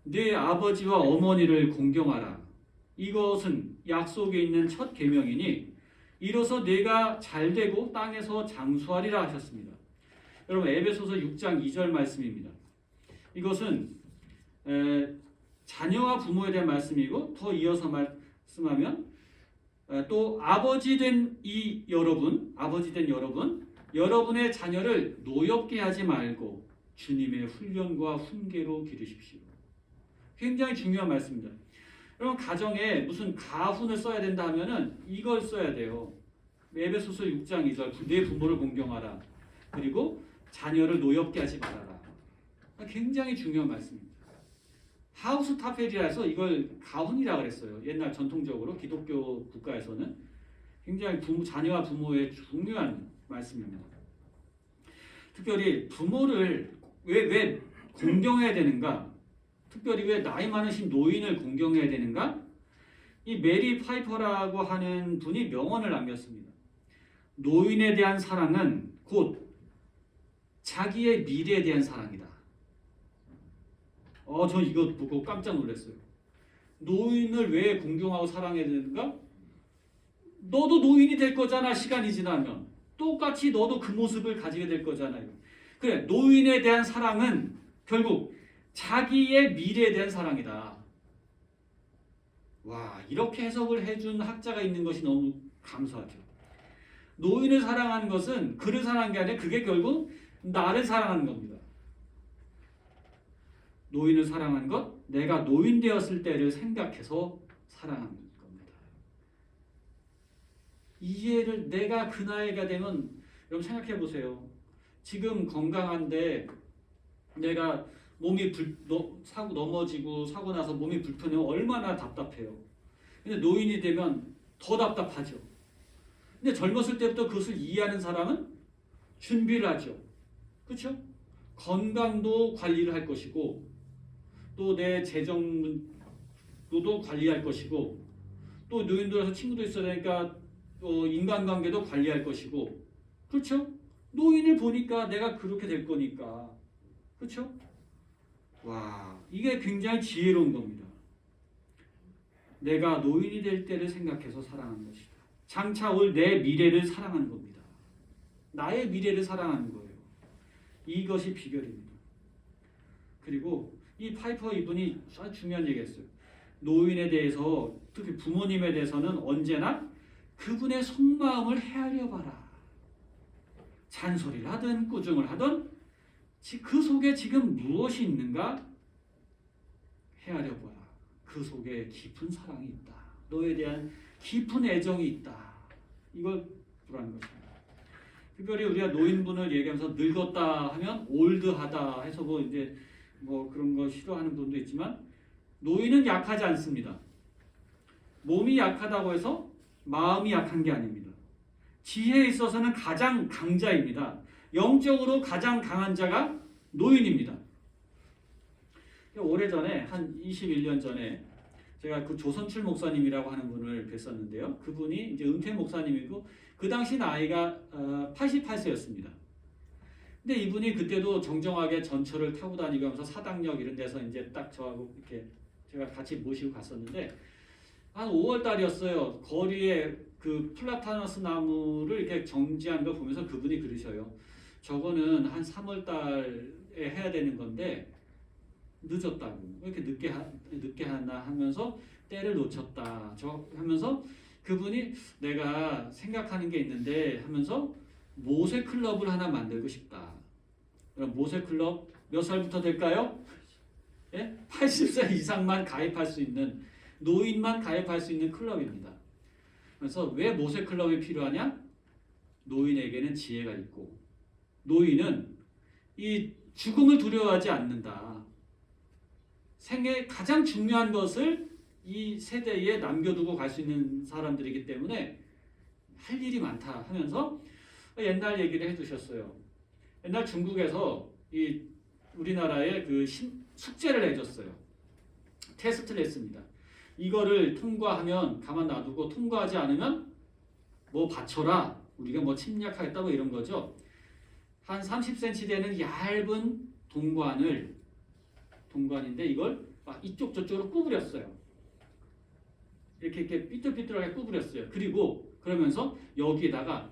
네 아버지와 어머니를 공경하라. 이것은 약속에 있는 첫 계명이니 이로써 내가 잘되고 땅에서 장수하리라 하셨습니다. 여러분 에베소서 6장 2절 말씀입니다. 이것은 자녀와 부모에 대한 말씀이고 더 이어서 말씀하면 또 아버지 된 여러분 여러분의 자녀를 노엽게 하지 말고 주님의 훈련과 훈계로 기르십시오. 굉장히 중요한 말씀입니다. 여러분 가정에 무슨 가훈을 써야 된다 하면은 이걸 써야 돼요. 에베소서 6장 2절 내 부모를 공경하라. 그리고 자녀를 노엽게 하지 말아라. 굉장히 중요한 말씀입니다. 하우스 타펠이라서 이걸 가훈이라고 그랬어요. 옛날 전통적으로 기독교 국가에서는 굉장히 자녀와 부모의 중요한 말씀입니다. 특별히 부모를 왜 공경해야 되는가? 특별히 왜 나이 많으신 노인을 공경해야 되는가? 이 메리 파이퍼라고 하는 분이 명언을 남겼습니다. 노인에 대한 사랑은 곧 자기의 미래에 대한 사랑이다. 저 이거 보고 깜짝 놀랐어요. 노인을 왜 공경하고 사랑해야 되는가? 너도 노인이 될 거잖아. 시간이 지나면 똑같이 너도 그 모습을 가지게 될 거잖아요. 그래, 노인에 대한 사랑은 결국 자기의 미래에 대한 사랑이다. 와, 이렇게 해석을 해준 학자가 있는 것이 너무 감사하죠. 노인을 사랑하는 것은 그를 사랑한 게 아니라 그게 결국 나를 사랑하는 겁니다. 노인을 사랑하는 것, 내가 노인 되었을 때를 생각해서 사랑하는 겁니다. 이해를 내가 그 나이가 되면 여러분 생각해 보세요. 지금 건강한데 내가 몸이 넘어지고 사고 나서 몸이 불편해요. 얼마나 답답해요. 근데 노인이 되면 더 답답하죠. 근데 젊었을 때부터 그것을 이해하는 사람은 준비를 하죠. 그렇죠? 건강도 관리를 할 것이고 또 내 재정도 관리할 것이고 또 노인들어서 친구도 있어야 되니까 인간관계도 관리할 것이고 그렇죠? 노인을 보니까 내가 그렇게 될 거니까 그렇죠? 와, 이게 굉장히 지혜로운 겁니다. 내가 노인이 될 때를 생각해서 사랑하는 것이다. 장차 올 내 미래를 사랑하는 겁니다. 나의 미래를 사랑하는 거예요. 이것이 비결입니다. 그리고 이 파이퍼 이분이 아주 중요한 얘기했어요. 노인에 대해서 특히 부모님에 대해서는 언제나 그분의 속마음을 헤아려 봐라. 잔소리를 하든 꾸중을 하든 그 속에 지금 무엇이 있는가 헤아려 보라. 그 속에 깊은 사랑이 있다. 너에 대한 깊은 애정이 있다. 이걸 보라는 것입니다. 특별히 우리가 노인분을 얘기하면서 늙었다 하면 올드하다 해서 뭐 이제 뭐 그런 거 싫어하는 분도 있지만 노인은 약하지 않습니다. 몸이 약하다고 해서 마음이 약한 게 아닙니다. 지혜에 있어서는 가장 강자입니다. 영적으로 가장 강한 자가 노인입니다. 오래전에 한 21년 전에 제가 그 조선출 목사님이라고 하는 분을 뵀었는데요. 그분이 이제 은퇴 목사님이고 그 당시 나이가 88세였습니다. 근데 이분이 그때도 정정하게 전철을 타고 다니고 하면서 사당역 이런 데서 이제 딱 저하고 이렇게 제가 같이 모시고 갔었는데 한 5월 달이었어요. 거리에 그 플라타너스 나무를 이렇게 정지한 걸 보면서 그분이 그러셔요. 저거는 한 3월 달에 해야 되는 건데 늦었다고. 왜 이렇게 늦게 하나 하면서 때를 놓쳤다. 저 하면서 그분이 내가 생각하는 게 있는데 하면서 모세 클럽을 하나 만들고 싶다. 그럼 모세 클럽 몇 살부터 될까요? 예? 80세 이상만 가입할 수 있는 노인만 가입할 수 있는 클럽입니다. 그래서 왜 모세 클럽이 필요하냐? 노인에게는 지혜가 있고 노인은 이 죽음을 두려워하지 않는다. 생애의 가장 중요한 것을 이 세대에 남겨두고 갈 수 있는 사람들이기 때문에 할 일이 많다 하면서 옛날 얘기를 해주셨어요. 옛날 중국에서 이 우리나라에 그 숙제를 해줬어요. 테스트를 했습니다. 이거를 통과하면 가만 놔두고 통과하지 않으면 뭐 바쳐라. 우리가 뭐 침략하겠다 뭐 이런 거죠. 한 30cm 되는 얇은 동관인데 이걸 막 이쪽 저쪽으로 구부렸어요. 이렇게 삐뚤삐뚤하게 구부렸어요. 그리고 그러면서 여기에다가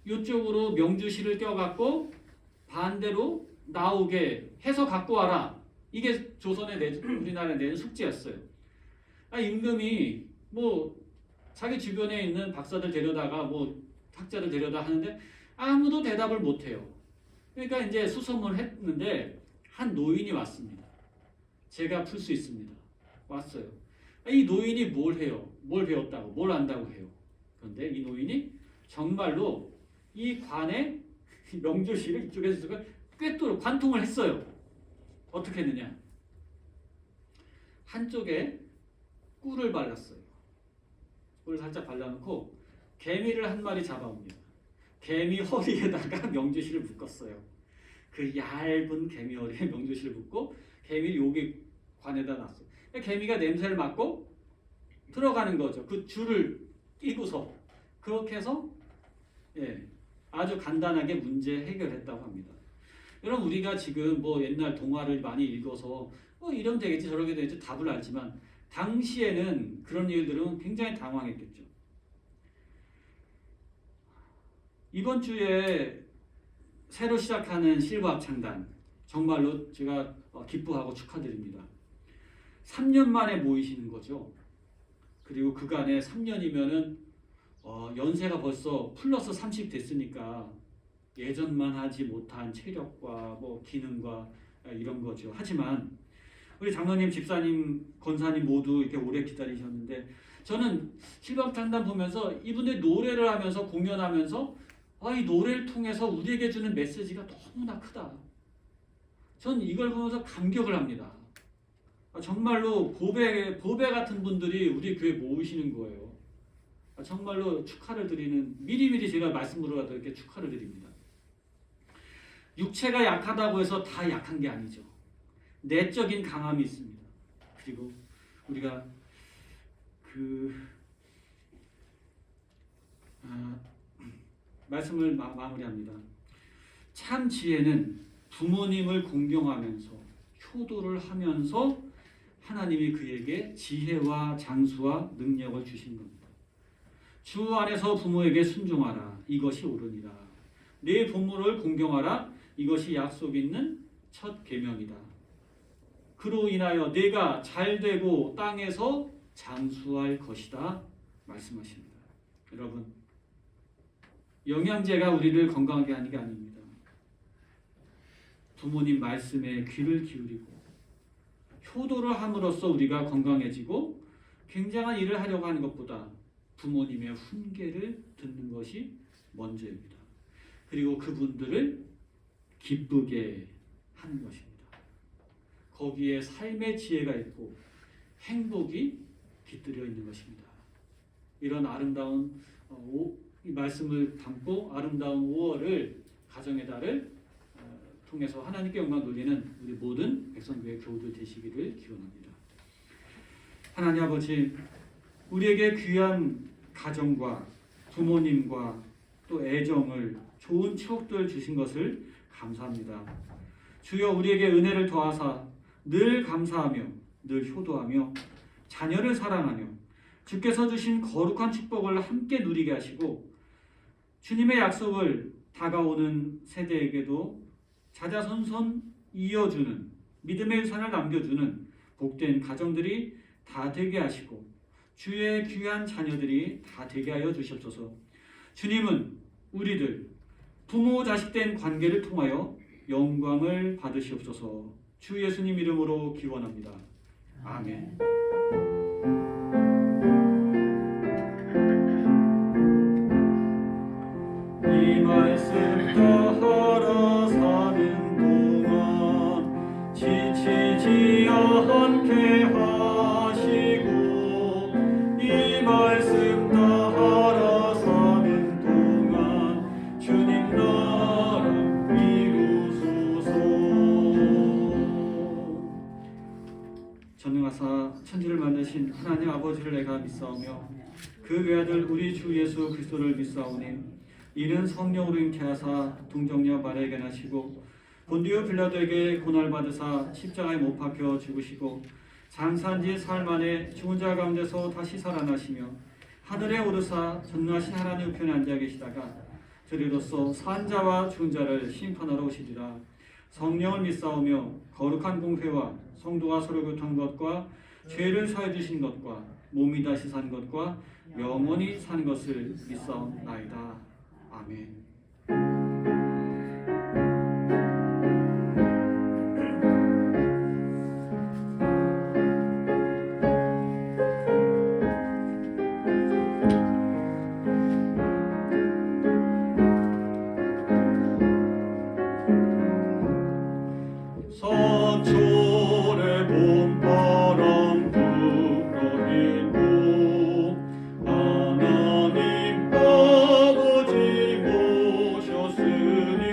이쪽으로 명주실을 껴갖고 반대로 나오게 해서 갖고 와라. 이게 조선에 우리나라에 내는 숙제였어요. 임금이 뭐 자기 주변에 있는 박사들 데려다가 뭐 학자들 데려다 하는데 아무도 대답을 못해요. 그러니까 이제 수소문을 했는데 한 노인이 왔습니다. 제가 풀 수 있습니다. 왔어요. 이 노인이 뭘 해요? 뭘 배웠다고? 뭘 안다고 해요? 그런데 이 노인이 정말로 이 관에 명주실을 이쪽에서 꿰뚫어 관통을 했어요. 어떻게 했느냐? 한쪽에 꿀을 발랐어요. 꿀을 살짝 발라놓고 개미를 한 마리 잡아옵니다. 개미 허리에다가 명주실을 묶었어요. 그 얇은 개미 허리에 명주실을 묶고 개미를 여기 관에다 놨어요. 개미가 냄새를 맡고 들어가는 거죠. 그 줄을 끼고서 그렇게 해서 아주 간단하게 문제 해결했다고 합니다. 여러분 우리가 지금 뭐 옛날 동화를 많이 읽어서 이러면 되겠지 저러게 되겠지 답을 알지만 당시에는 그런 일들은 굉장히 당황했겠죠. 이번 주에 새로 시작하는 실버합창단 정말로 제가 기뻐하고 축하드립니다. 3년 만에 모이시는 거죠. 그리고 그간에 3년이면은 연세가 벌써 플러스 30 됐으니까 예전만 하지 못한 체력과 뭐 기능과 이런 거죠. 하지만 우리 장로님, 집사님, 권사님 모두 이렇게 오래 기다리셨는데 저는 실버합창단 보면서 이분들 노래를 하면서 공연하면서 이 노래를 통해서 우리에게 주는 메시지가 너무나 크다. 전 이걸 보면서 감격을 합니다. 정말로 보배 같은 분들이 우리 교회 모이시는 거예요. 정말로 축하를 드리는 미리미리 제가 말씀으로라도 이렇게 축하를 드립니다. 육체가 약하다고 해서 다 약한 게 아니죠. 내적인 강함이 있습니다. 그리고 우리가 말씀을 마무리합니다. 참 지혜는 부모님을 공경하면서 효도를 하면서 하나님이 그에게 지혜와 장수와 능력을 주신 겁니다. 주 안에서 부모에게 순종하라. 이것이 옳으니라. 내 부모를 공경하라. 이것이 약속 있는 첫 계명이다. 그로 인하여 내가 잘되고 땅에서 장수할 것이다. 말씀하십니다. 여러분, 영양제가 우리를 건강하게 하는 게 아닙니다. 부모님 말씀에 귀를 기울이고 효도를 함으로써 우리가 건강해지고 굉장한 일을 하려고 하는 것보다 부모님의 훈계를 듣는 것이 먼저입니다. 그리고 그분들을 기쁘게 하는 것입니다. 거기에 삶의 지혜가 있고 행복이 깃들여 있는 것입니다. 이런 아름다운 이 말씀을 담고 아름다운 5월을 가정의 달을 통해서 하나님께 영광 돌리는 우리 모든 백성교회 교우들 되시기를 기원합니다. 하나님 아버지, 우리에게 귀한 가정과 부모님과 또 애정을 좋은 추억들 주신 것을 감사합니다. 주여 우리에게 은혜를 더하사 늘 감사하며 늘 효도하며 자녀를 사랑하며 주께서 주신 거룩한 축복을 함께 누리게 하시고 주님의 약속을 다가오는 세대에게도 자자손손 이어주는 믿음의 유산을 남겨주는 복된 가정들이 다 되게 하시고 주의 귀한 자녀들이 다 되게 하여 주시옵소서. 주님은 우리들 부모 자식된 관계를 통하여 영광을 받으시옵소서. 주 예수님 이름으로 기원합니다. 아멘. 이 말씀 따라 사는 동안 지치지 않게 하시고 이 말씀 따라 사는 동안 주님 나라 이루소서. 전능하사 천지를 만드신 하나님 아버지를 내가 믿사오며 그 외아들 우리 주 예수 그리스도를 믿사오니 이는 성령으로 잉태하사 동정녀 마리아에게 나시고 본디오 빌라도에게 고난받으사 십자가에 못 박혀 죽으시고 장사한 지 사흘 만에 죽은 자 가운데서 다시 살아나시며 하늘에 오르사 전능하신 하나님 우편에 앉아 계시다가 저리로서 산 자와 죽은 자를 심판하러 오시리라. 성령을 믿사오며 거룩한 공회와 성도가 서로 교통한 것과 죄를 사해 주신 것과 몸이 다시 산 것과 영원히 산 것을 믿사옵나이다. 아멘. 서초래 봄바람 불어있고 하나님 아버지 모셨으니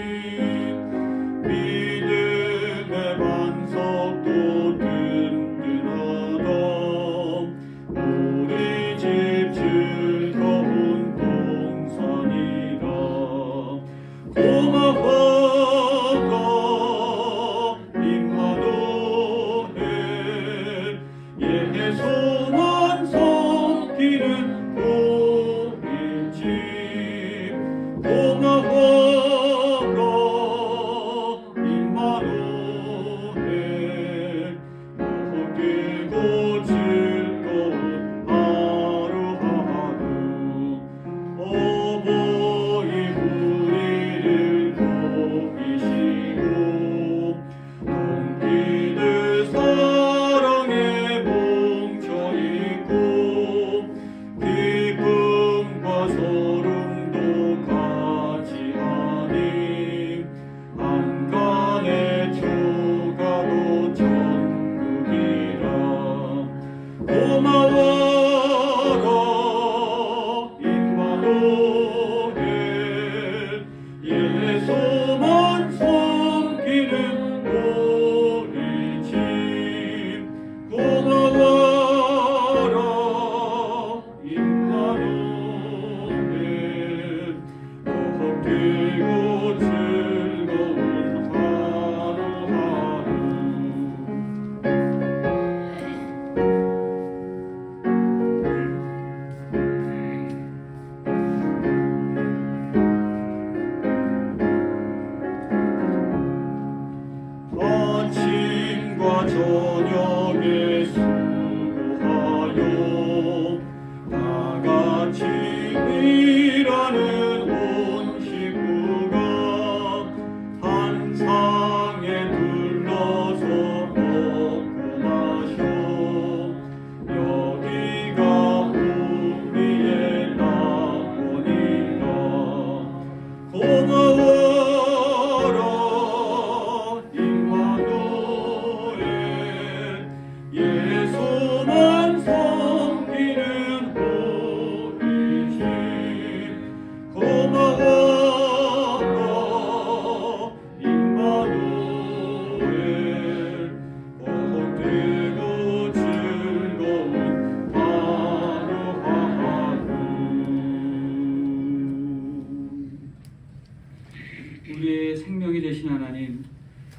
믿음의 반석도 든든하다. 우리 집 즐거운 동산이다. 고마워 소만 섬기는 우리 집 고마워라 임마누엘. 기쁘고 즐거운 하루하루 어버이 우리를 돕기시고 동기들 사랑에 기쁨과 소름도 같이하니 한간의 주가도 천국이라. 고마워라 임마누엘. 예수만 섬기는 우리 집 고마워 그리고 즐거운 하루하루. 되신 하나님,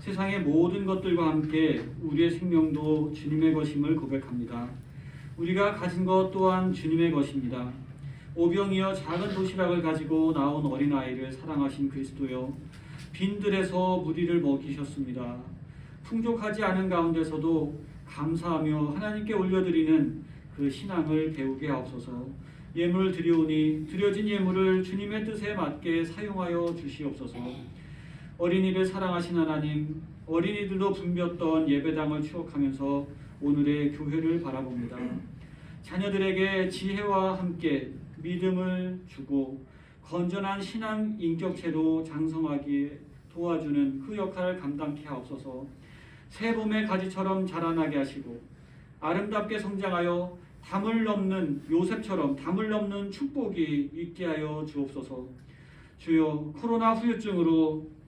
세상의 모든 것들과 함께 우리의 생명도 주님의 것임을 고백합니다. 우리가 가진 것 또한 주님의 것입니다. 오병이어 작은 도시락을 가지고 나온 어린아이를 사랑하신 그리스도여, 빈들에서 무리를 먹이셨습니다. 풍족하지 않은 가운데서도 감사하며 하나님께 올려드리는 그 신앙을 배우게 하옵소서. 예물을 드리오니 드려진 예물을 주님의 뜻에 맞게 사용하여 주시옵소서. 어린이를 사랑하신 하나님, 어린이들도 붐볐던 예배당을 추억하면서 오늘의 교회를 바라봅니다. 자녀들에게 지혜와 함께 믿음을 주고 건전한 신앙 인격체도 장성하게 도와주는 그 역할을 감당케 하옵소서. 새 봄의 가지처럼 자라나게 하시고 아름답게 성장하여 담을 넘는 요셉처럼 담을 넘는 축복이 있게 하여 주옵소서. 주여, 코로나 후유증으로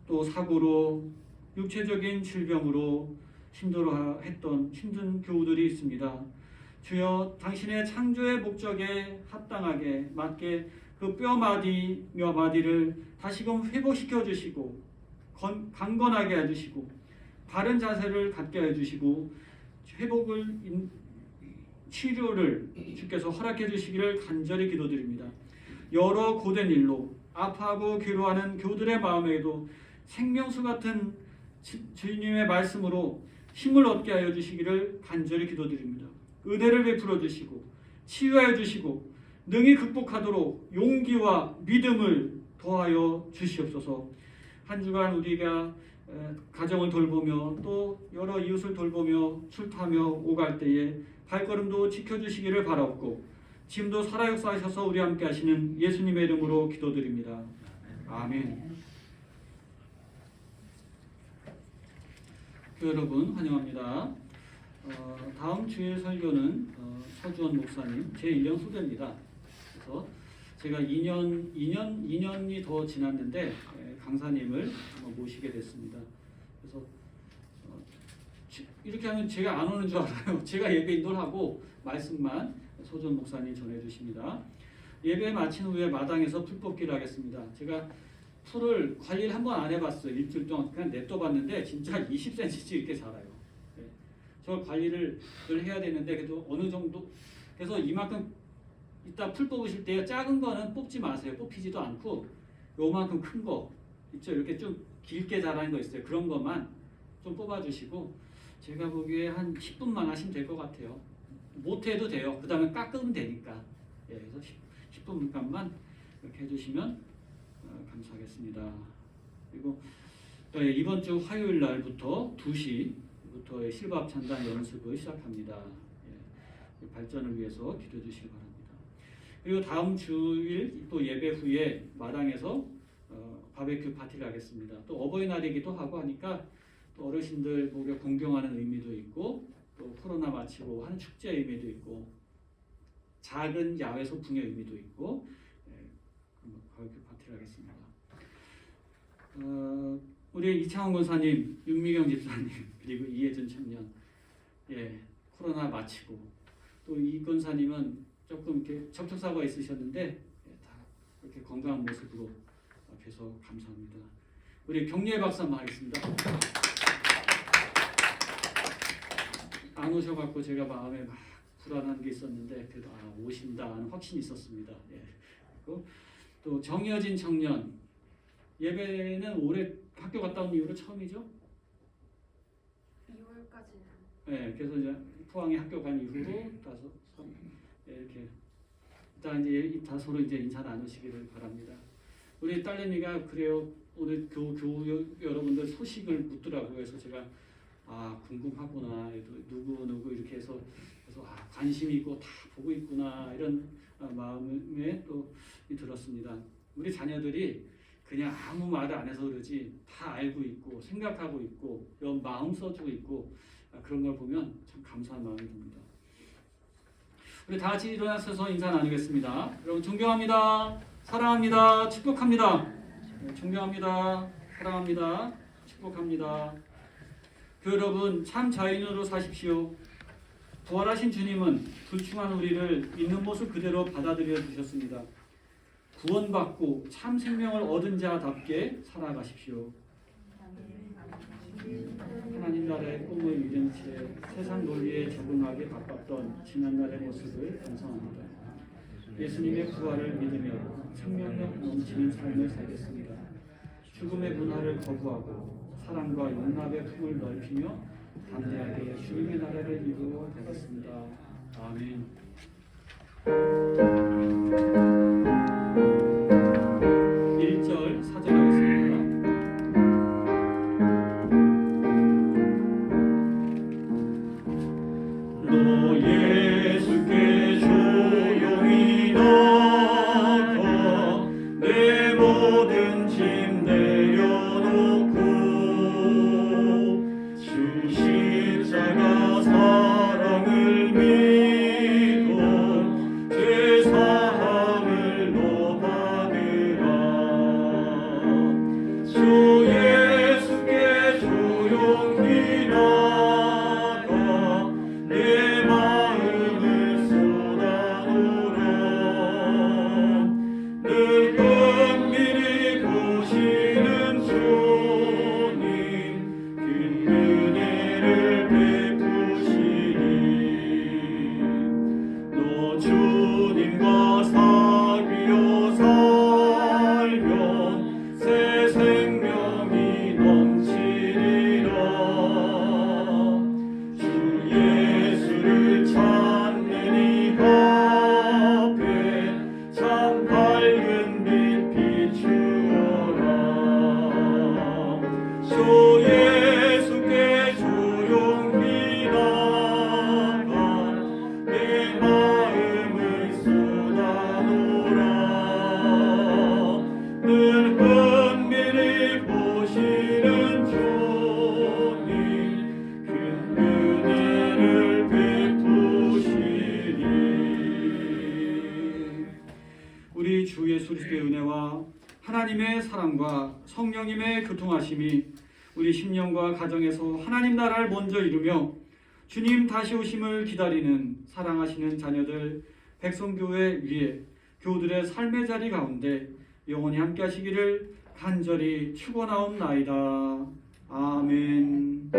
또 사고로 육체적인 질병으로 힘들어했던 힘든 교우들이 있습니다. 주여, 당신의 창조의 목적에 합당하게 맞게 그 뼈마디 몇 마디를 다시금 회복시켜 주시고 강건하게 해주시고 바른 자세를 갖게 해주시고 회복을 치료를 주께서 허락해 주시기를 간절히 기도드립니다. 여러 고된 일로 아파하고 괴로워하는 교우들의 마음에도 생명수 같은 주님의 말씀으로 힘을 얻게 하여 주시기를 간절히 기도드립니다. 은혜를 베풀어 주시고 치유하여 주시고 능히 극복하도록 용기와 믿음을 더하여 주시옵소서. 한 주간 우리가 가정을 돌보며 또 여러 이웃을 돌보며 출타하며 오갈 때에 발걸음도 지켜주시기를 바라옵고 지금도 살아 역사하셔서 우리 함께 하시는 예수님의 이름으로 기도드립니다. 아멘. 교회 여러분 환영합니다. 다음 주의 설교는 서주원 목사님 제 1년 후배입니다. 그래서 제가 2년이 더 지났는데 강사님을 모시게 됐습니다. 그래서 이렇게 하면 제가 안 오는 줄 알아요. 제가 예배 인도를 하고 말씀만 서주원 목사님 전해주십니다. 예배 마친 후에 마당에서 풀 뽑기를 하겠습니다. 제가 풀을 관리를 한 번 안 해봤어요. 일주일 동안 그냥 냅둬봤는데 진짜 20cm 이렇게 자라요. 네. 저 관리를 해야 되는데 그래도 어느 정도 그래서 이만큼 이따 풀 뽑으실 때 작은 거는 뽑지 마세요. 뽑히지도 않고 요만큼 큰 거 있죠. 이렇게 좀 길게 자라는 거 있어요. 그런 것만 좀 뽑아주시고 제가 보기에 한 10분만 하시면 될 것 같아요. 못해도 돼요. 그 다음에 깎으면 되니까. 예, 그래서 10분간만 이렇게 해주시면 감사하겠습니다. 그리고 이번 주 화요일 날부터 2시부터 실밥 찬단 연습을 시작합니다. 예, 발전을 위해서 기도해 주시기 바랍니다. 그리고 다음 주일 또 예배 후에 마당에서 바베큐 파티를 하겠습니다. 또 어버이날이기도 하고 하니까 또 어르신들 우리가 공경하는 의미도 있고 또 코로나 마치고 하는 축제의 의미도 있고 작은 야외 소풍의 의미도 있고 바베큐 파티를 하겠습니다. 우리 이창원 권사님, 윤미경 집사님 그리고 이혜준 청년 코로나 마치고 또 이 권사님은 조금 이렇게 접촉사고가 있으셨는데 다 이렇게 건강한 모습으로 계속 감사합니다. 우리 격려의 박수 한번 하겠습니다. 안 오셔갖고 제가 마음에 막 불안한 게 있었는데 그래도 오신다 하는 확신이 있었습니다. 그리고 또 정여진 청년 예배는 올해 학교 갔다 온 이후로 처음이죠? 2월까지는. 그래서 이제 포항에 학교 간 이후로 이렇게 일단 이제 다 서로 이제 인사 나누시기를 바랍니다. 우리 딸내미가 그래요. 오늘 교우 여러분들 소식을 묻더라고요. 그래서 제가 궁금하구나. 누구 이렇게 해서 그래서 관심이 있고 다 보고 있구나 이런 마음에 또 들었습니다. 우리 자녀들이 그냥 아무 말을 안 해서 그러지 다 알고 있고 생각하고 있고 마음 써주고 있고 그런 걸 보면 참 감사한 마음이 듭니다. 우리 다 같이 일어나셔서 인사 나누겠습니다. 여러분 존경합니다. 사랑합니다. 축복합니다. 존경합니다. 사랑합니다. 축복합니다. 그 여러분 참 자연으로 사십시오. 부활하신 주님은 불충한 우리를 있는 모습 그대로 받아들여 주셨습니다. 구원받고 참 생명을 얻은 자답게 살아가십시오. 하나님 나라의 꿈을 이룬 채 세상 논리에 적응하기 바빴던 지난날의 모습을 반성합니다. 예수님의 부활을 믿으며 생명력 넘치는 삶을 살겠습니다. 죽음의 문화를 거부하고 사랑과 용납의 품을 넓히며 담대하게 주님의 나라를 이루어 가겠습니다. 아멘. 1절 사절하겠습니다. 너 예수께 조용히 나가 내 모든 짐 내려놓고 주 십자가 사랑을 믿고 죄 사함을 너 받으라. 주 예수께 조용히 나가 내 마음을 쏟아놓으라. 늘 은밀히 보시는 주님 그 은혜를 베푸시니 너 주님과 사귀어 살면 새 생명이 넘치리라. 주 예수를 찾는 이 앞에 참 밝은 빛 비추어라. 주 예수께 조용히 나가 내 마음을 쏟아놓으라. 늘 은밀히 보시는 주님 그 은혜를 베푸시니. 우리 주 예수 그리스도의 은혜와 하나님의 사랑과 성령님의 교통하심이 우리 심령과 가정에서 하나님 나라를 먼저 이루며 주님 다시 오심을 기다리는 사랑하시는 자녀들 백성교회 위에 교우들의 삶의 자리 가운데 영원히 함께 하시기를 간절히 축원하옵나이다. 아멘.